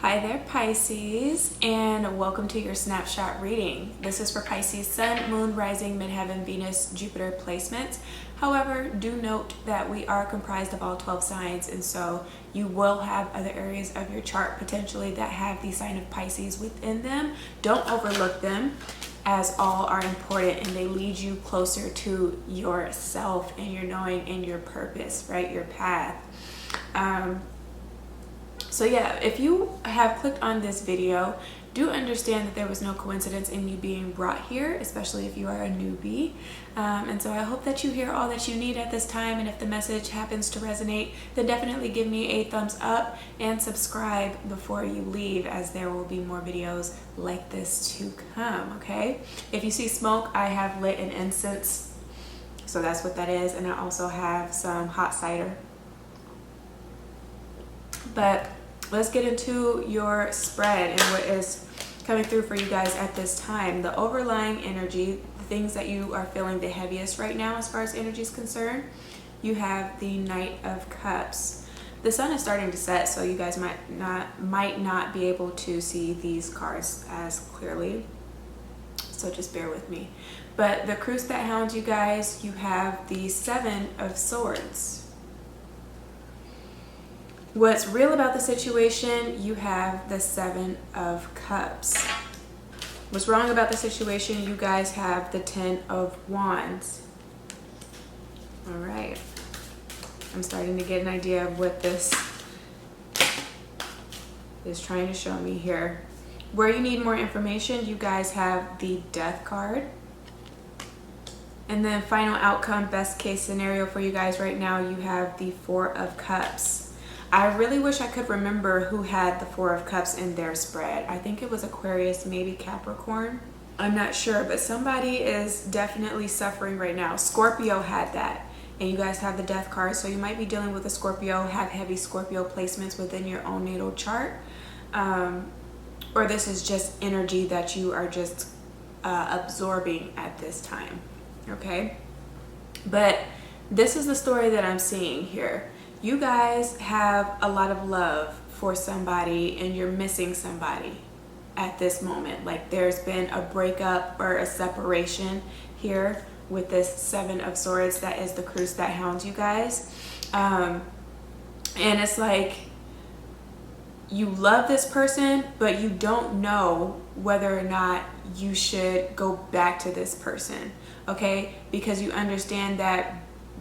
Hi there, Pisces, and welcome to your snapshot reading. This is for Pisces Sun, Moon, Rising, Midheaven, Venus, Jupiter placements. However, do note that we are comprised of all 12 signs, and so you will have other areas of your chart potentially that have the sign of Pisces within them. Don't overlook them, as all are important and they lead you closer to yourself and your knowing and your purpose, right? Your path. So yeah, if you have clicked on this video, do understand that there was no coincidence in you being brought here, especially if you are a newbie. And so I hope that you hear all that you need at this time. And if the message happens to resonate, then definitely give me a thumbs up and subscribe before you leave, as there will be more videos like this to come, okay? If you see smoke, I have lit an incense, so that's what that is. And I also have some hot cider. But let's get into your spread and what is coming through for you guys at this time. The overlying energy, the things that you are feeling the heaviest right now as far as energy is concerned, you have the Knight of Cups. The sun is starting to set, so you guys might not be able to see these cards as clearly, so just bear with me. But the Cruise that hounds you guys, you have the Seven of Swords. What's real about the situation, you have the Seven of Cups. What's wrong about the situation, you guys have the Ten of Wands. All right. I'm starting to get an idea of what this is trying to show me here. Where you need more information, you guys have the Death card. And then final outcome, best case scenario for you guys right now, you have the Four of Cups. I really wish I could remember who had the Four of Cups in their spread. I think it was Aquarius, maybe Capricorn. I'm not sure, but somebody is definitely suffering right now. Scorpio had that, and you guys have the Death card, so you might be dealing with a Scorpio, have heavy Scorpio placements within your own natal chart. Or this is just energy that you are just absorbing at this time, okay? But this is the story that I'm seeing here. You guys have a lot of love for somebody and you're missing somebody at this moment. Like there's been a breakup or a separation here with this Seven of Swords that is the Cruise that hounds you guys. And it's like you love this person, but you don't know whether or not you should go back to this person, okay? Because you understand that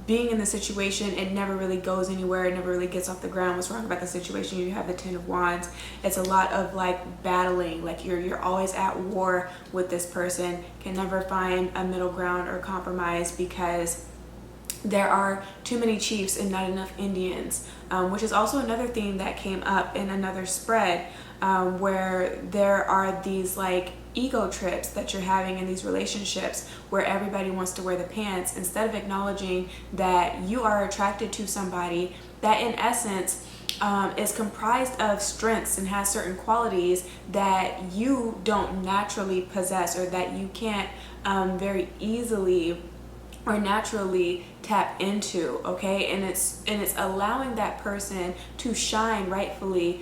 being in the situation, it never really goes anywhere. It never really gets off the ground. What's wrong about the situation? You have the Ten of Wands. It's a lot of like battling. Like you're always at war with this person. Can never find a middle ground or compromise because there are too many chiefs and not enough Indians, which is also another theme that came up in another spread, where there are these like ego trips that you're having in these relationships where everybody wants to wear the pants instead of acknowledging that you are attracted to somebody that in essence is comprised of strengths and has certain qualities that you don't naturally possess, or that you can't very easily or naturally tap into, okay? And it's allowing that person to shine rightfully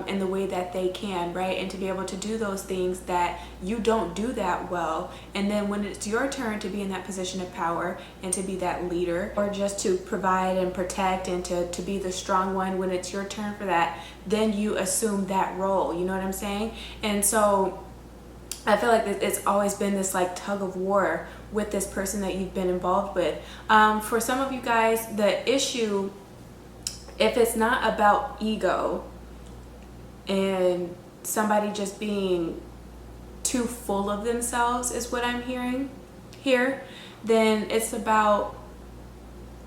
in the way that they can, right? And to be able to do those things that you don't do that well. And then when it's your turn to be in that position of power and to be that leader, or just to provide and protect and to be the strong one, when it's your turn for that, then you assume that role, you know what I'm saying? And so I feel like it's always been this like tug of war with this person that you've been involved with. For some of you guys, the issue, if it's not about ego and somebody just being too full of themselves is what I'm hearing here, then it's about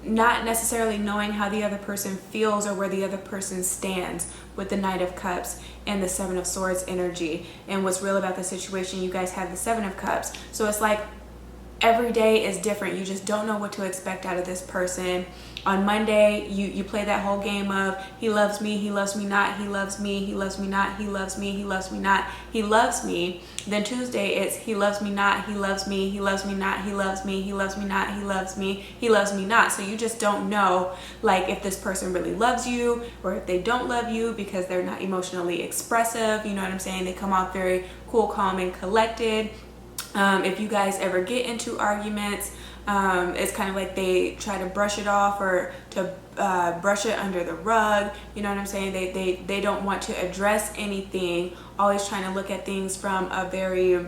not necessarily knowing how the other person feels or where the other person stands with the Knight of Cups and the Seven of Swords energy. And what's real about the situation, you guys have the Seven of Cups. So it's like every day is different. You just don't know what to expect out of this person. On Monday, you play that whole game of he loves me not, he loves me not, he loves me not, he loves me. Then Tuesday it's he loves me not, he loves me not, he loves me not, he loves me not. So you just don't know like if this person really loves you or if they don't love you because they're not emotionally expressive. You know what I'm saying? They come off very cool, calm, and collected. If you guys ever get into arguments, it's kind of like they try to brush it off or to brush it under the rug. You know what I'm saying? They don't want to address anything, always trying to look at things from a very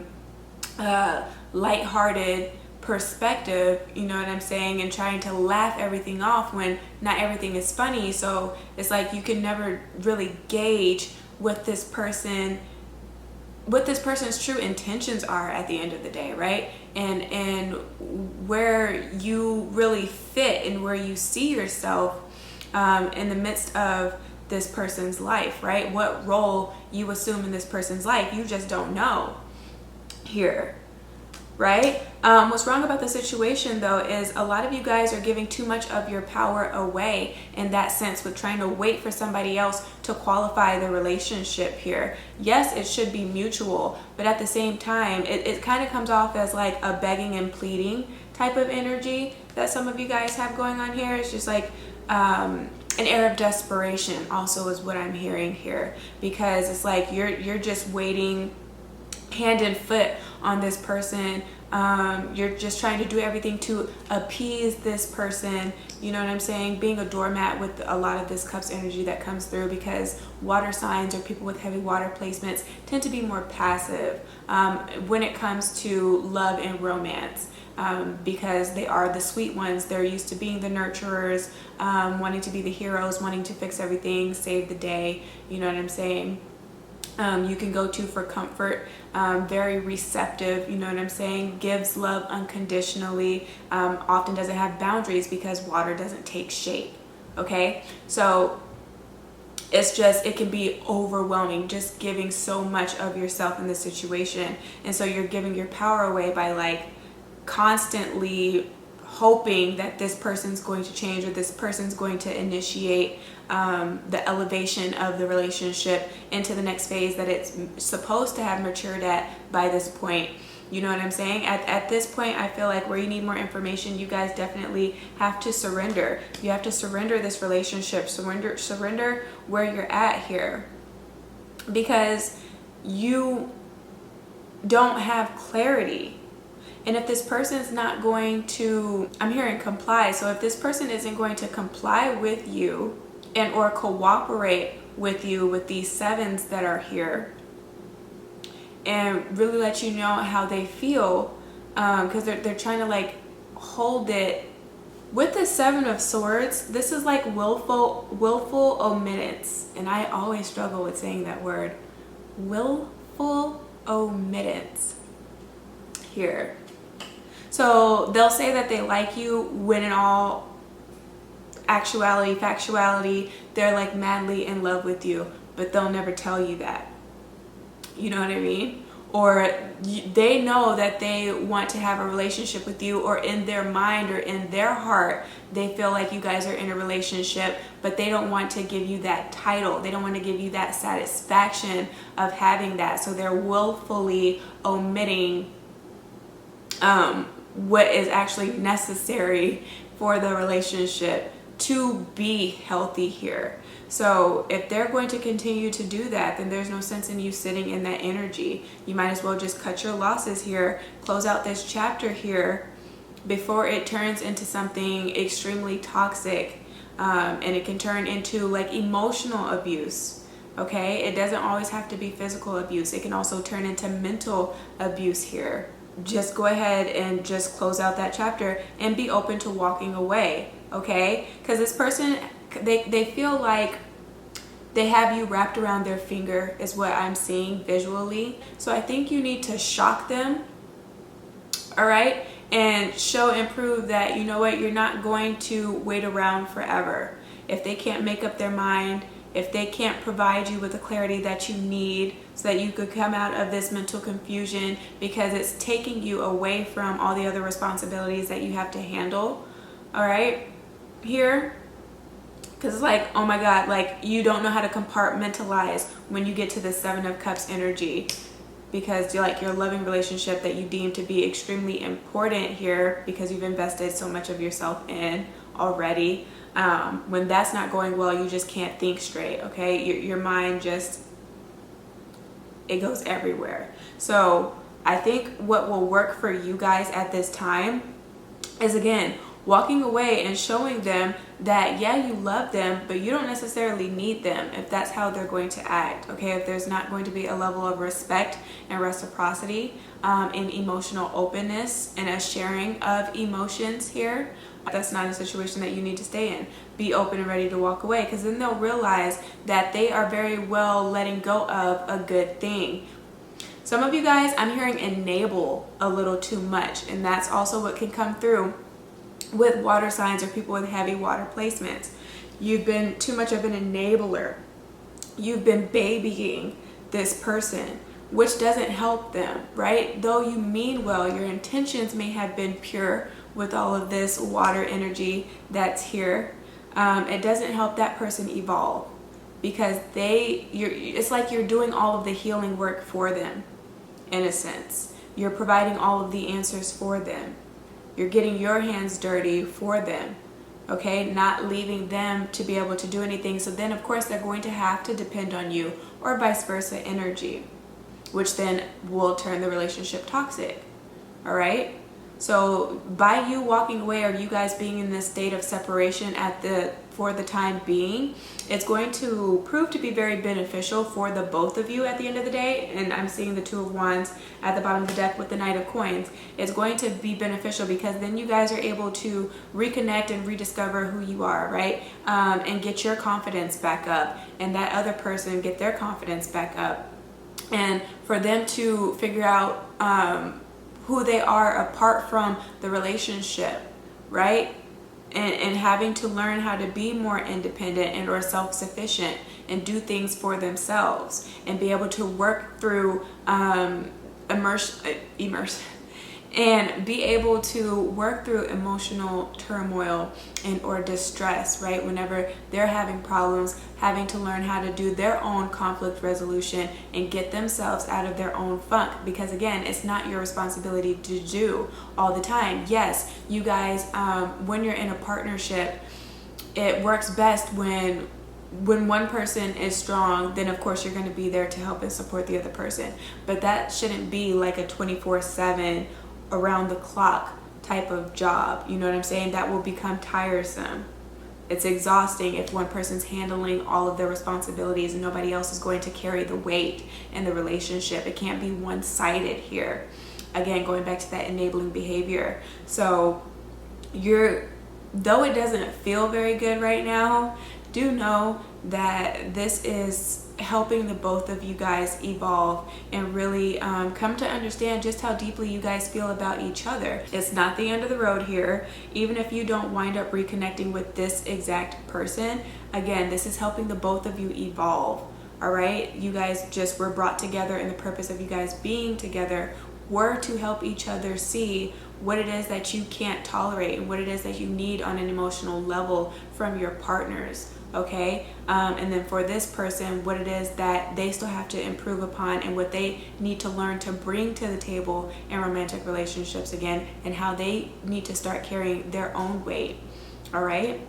lighthearted perspective, you know what I'm saying, and trying to laugh everything off when not everything is funny. So it's like you can never really gauge what this person's true intentions are at the end of the day, right? And where you really fit and where you see yourself in the midst of this person's life, right? What role you assume in this person's life, you just don't know here, right? What's wrong about the situation though is a lot of you guys are giving too much of your power away in that sense with trying to wait for somebody else to qualify the relationship here. Yes, it should be mutual, but at the same time, it kind of comes off as like a begging and pleading type of energy that some of you guys have going on here. It's just like an air of desperation also is what I'm hearing here, because it's like you're just waiting hand and foot on this person. You're just trying to do everything to appease this person, you know what I'm saying, being a doormat with a lot of this Cups energy that comes through, because water signs or people with heavy water placements tend to be more passive when it comes to love and romance, because they are the sweet ones. They're used to being the nurturers, wanting to be the heroes, wanting to fix everything, save the day, you know what I'm saying. You can go to for comfort, very receptive, you know what I'm saying, gives love unconditionally, often doesn't have boundaries because water doesn't take shape, okay? So it's just, it can be overwhelming, just giving so much of yourself in this situation. And so you're giving your power away by like constantly hoping that this person's going to change or this person's going to initiate the elevation of the relationship into the next phase that it's supposed to have matured at by this point. You know what I'm saying? At this point, I feel like where you need more information, you guys definitely have to surrender. You have to surrender this relationship, surrender where you're at here, because you don't have clarity. And if this person's not going to, I'm hearing comply. So if this person isn't going to comply with you and or cooperate with you with these sevens that are here and really let you know how they feel, because they're trying to like hold it. With the Seven of Swords, this is like willful omittance. And I always struggle with saying that word. Willful omittance here. So they'll say that they like you when in all actuality, factuality, they're like madly in love with you, but they'll never tell you that. You know what I mean? Or they know that they want to have a relationship with you, or in their mind or in their heart, they feel like you guys are in a relationship, but they don't want to give you that title. They don't want to give you that satisfaction of having that. So they're willfully omitting what is actually necessary for the relationship to be healthy here. So if they're going to continue to do that, then there's no sense in you sitting in that energy. You might as well just cut your losses here, close out this chapter here before it turns into something extremely toxic, and it can turn into like emotional abuse. Okay, it doesn't always have to be physical abuse. It can also turn into mental abuse here. Just go ahead and just close out that chapter and be open to walking away, okay? Because this person, they feel like they have you wrapped around their finger is what I'm seeing visually. So I think you need to shock them, all right? And show and prove that, you know what, you're not going to wait around forever. If they can't make up their mind, if they can't provide you with the clarity that you need so that you could come out of this mental confusion, because it's taking you away from all the other responsibilities that you have to handle, all right? here, because it's like, oh my God, like you don't know how to compartmentalize when you get to the Seven of Cups energy, because you're like your loving relationship that you deem to be extremely important here because you've invested so much of yourself in already. When that's not going well, you just can't think straight, okay? Your mind just, it goes everywhere. So I think what will work for you guys at this time is, again, walking away and showing them that, yeah, you love them, but you don't necessarily need them if that's how they're going to act, okay? If there's not going to be a level of respect and reciprocity, and emotional openness and a sharing of emotions here, that's not a situation that you need to stay in. Be open and ready to walk away, because then they'll realize that they are very well letting go of a good thing. Some of you guys, I'm hearing enable a little too much, and that's also what can come through with water signs or people with heavy water placements. You've been too much of an enabler. You've been babying this person, which doesn't help them, right? Though you mean well, your intentions may have been pure with all of this water energy that's here. It doesn't help that person evolve, because it's like you're doing all of the healing work for them, in a sense. You're providing all of the answers for them. You're getting your hands dirty for them, okay? Not leaving them to be able to do anything. So then, of course, they're going to have to depend on you, or vice versa energy, which then will turn the relationship toxic, all right? So by you walking away, or you guys being in this state of separation for the time being, it's going to prove to be very beneficial for the both of you at the end of the day. And I'm seeing the Two of Wands at the bottom of the deck with the Knight of Coins. It's going to be beneficial because then you guys are able to reconnect and rediscover who you are, right? And get your confidence back up, and that other person get their confidence back up, and for them to figure out who they are apart from the relationship, right? And having to learn how to be more independent and or self-sufficient and do things for themselves, and be able to work through and be able to work through emotional turmoil and or distress, right? Whenever they're having problems, having to learn how to do their own conflict resolution and get themselves out of their own funk, because again, it's not your responsibility to do all the time. Yes, you guys, when you're in a partnership, it works best when one person is strong, then of course you're going to be there to help and support the other person. But that shouldn't be like a 24/7 around the clock type of job. You know what I'm saying? That will become tiresome. It's exhausting if one person's handling all of their responsibilities and nobody else is going to carry the weight in the relationship. It can't be one-sided here. Again, going back to that enabling behavior. So though it doesn't feel very good right now, do know that this is helping the both of you guys evolve and really come to understand just how deeply you guys feel about each other. It's not the end of the road here. Even if you don't wind up reconnecting with this exact person, again, this is helping the both of you evolve, all right? You guys just were brought together, and the purpose of you guys being together were to help each other see what it is that you can't tolerate and what it is that you need on an emotional level from your partners, okay? And then for this person, what it is that they still have to improve upon and what they need to learn to bring to the table in romantic relationships again, and how they need to start carrying their own weight, all right?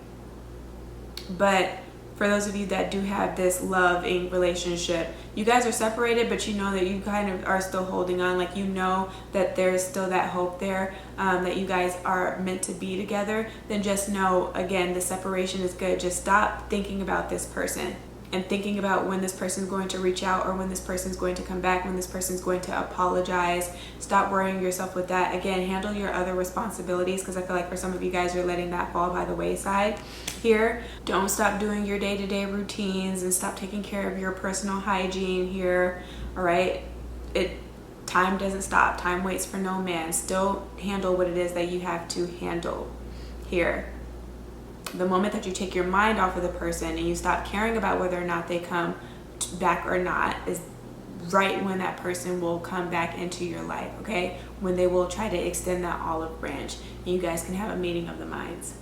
But for those of you that do have this loving relationship, you guys are separated, but you know that you kind of are still holding on. Like, you know that there's still that hope there, that you guys are meant to be together. Then just know, again, the separation is good. Just stop thinking about this person and thinking about when this person's going to reach out, or when this person's going to come back, when this person's going to apologize. Stop worrying yourself with that. Again, handle your other responsibilities, because I feel like for some of you guys, you're letting that fall by the wayside here. Don't stop doing your day-to-day routines and stop taking care of your personal hygiene here, all right? Time doesn't stop. Time waits for no man. Still handle what it is that you have to handle here. The moment that you take your mind off of the person and you stop caring about whether or not they come back or not is right when that person will come back into your life, okay? When they will try to extend that olive branch and you guys can have a meeting of the minds.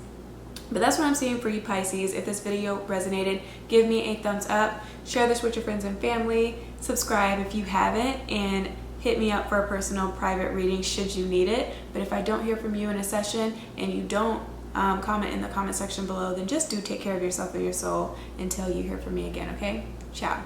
But that's what I'm seeing for you, Pisces. If this video resonated, give me a thumbs up, share this with your friends and family, subscribe if you haven't, and hit me up for a personal private reading should you need it. But if I don't hear from you in a session and you don't comment in the comment section below, then just do take care of yourself and your soul until you hear from me again, okay? Ciao.